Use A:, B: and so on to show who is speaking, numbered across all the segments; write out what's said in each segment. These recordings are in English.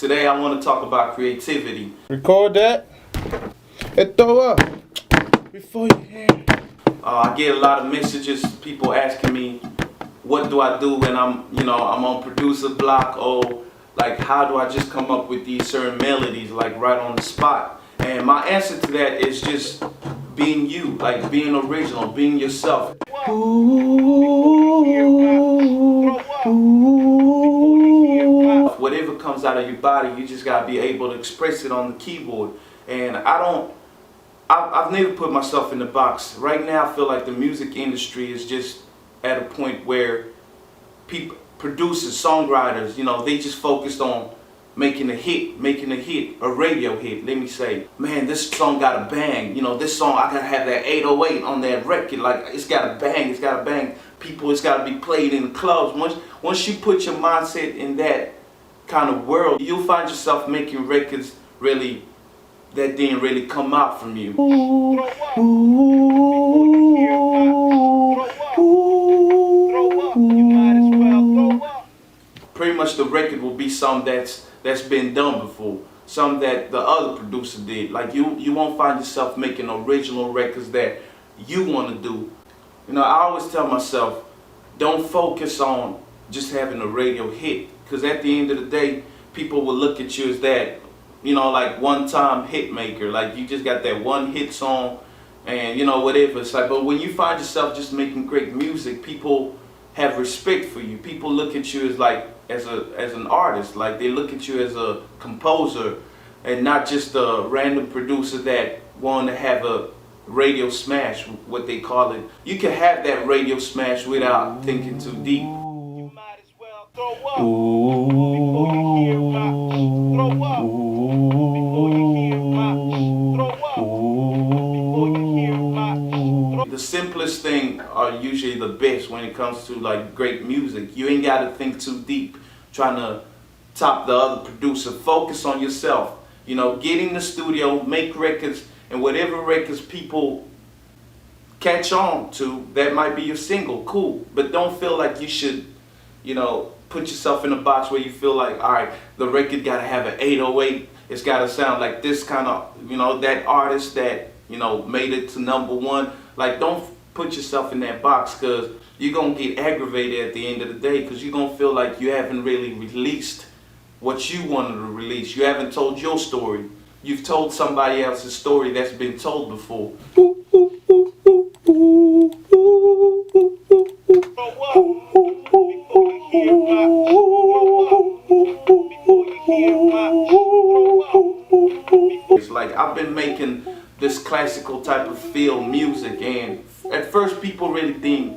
A: Today I want to talk about creativity.
B: Record that and throw up before you hear.
A: I get a lot of messages, people asking me, what do I do when I'm on producer block, or like how do I just come up with these certain melodies like right on the spot? And my answer to that is just being you, like being original, being yourself. Whatever comes out of your body, you just gotta be able to express it on the keyboard. And I've never put myself in the box. Right now I feel like the music industry is just at a point where people, producers, songwriters, they just focused on making a hit, a radio hit, let me say. Man, this song got a bang, this song, I gotta have that 808 on that record, like it's gotta bang, people, it's gotta be played in the clubs. Once you put your mindset in that kind of world, you'll find yourself making records really that didn't really come out from you. Pretty much the record will be something that's been done before, something that the other producer did. Like you won't find yourself making original records that you want to do. I always tell myself, don't focus on just having a radio hit, because at the end of the day, people will look at you as that, like one-time hit maker. Like you just got that one hit song and whatever. It's like, but when you find yourself just making great music, people have respect for you. People look at you as like as an artist. Like they look at you as a composer and not just a random producer that wanted to have a radio smash, what they call it. You can have that radio smash without thinking too deep.
C: You might as well throw up before you hear my throw up before you hear my throw up before you hear my.
A: The simplest thing are usually the best when it comes to like great music. You ain't got to think too deep trying to top the other producer. Focus on yourself. Get in the studio, make records, and whatever records people catch on to, that might be your single, cool. But don't feel like you should, put yourself in a box where you feel like, all right, the record got to have an 808. It's got to sound like this kind of, that artist that, made it to #1. Like, don't put yourself in that box, because you're going to get aggravated at the end of the day, because you're going to feel like you haven't really released what you wanted to release. You haven't told your story. You've told somebody else's story that's been told before. It's like I've been making this classical type of feel music, and at first people really didn't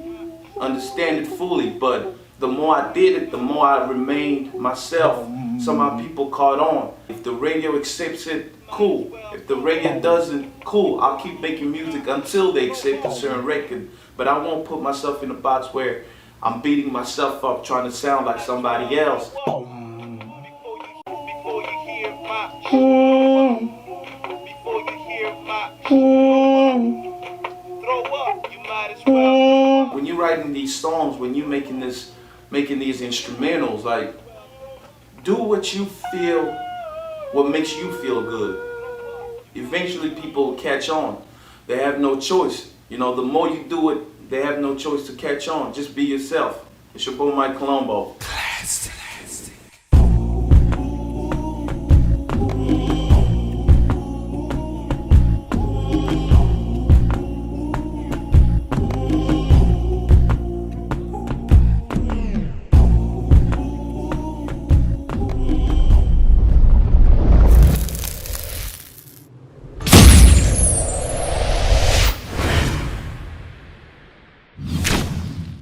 A: understand it fully, but the more I did it, the more I remained myself. Somehow people caught on. If the radio accepts it, cool. If the radio doesn't, cool. I'll keep making music until they accept a certain record. But I won't put myself in a box where I'm beating myself up trying to sound like somebody else. When you're writing these songs, when you're making these instrumentals, like, do what you feel, what makes you feel good. Eventually people will catch on. They have no choice. The more you do it, they have no choice to catch on. Just be yourself. It's your boy, Kalombo.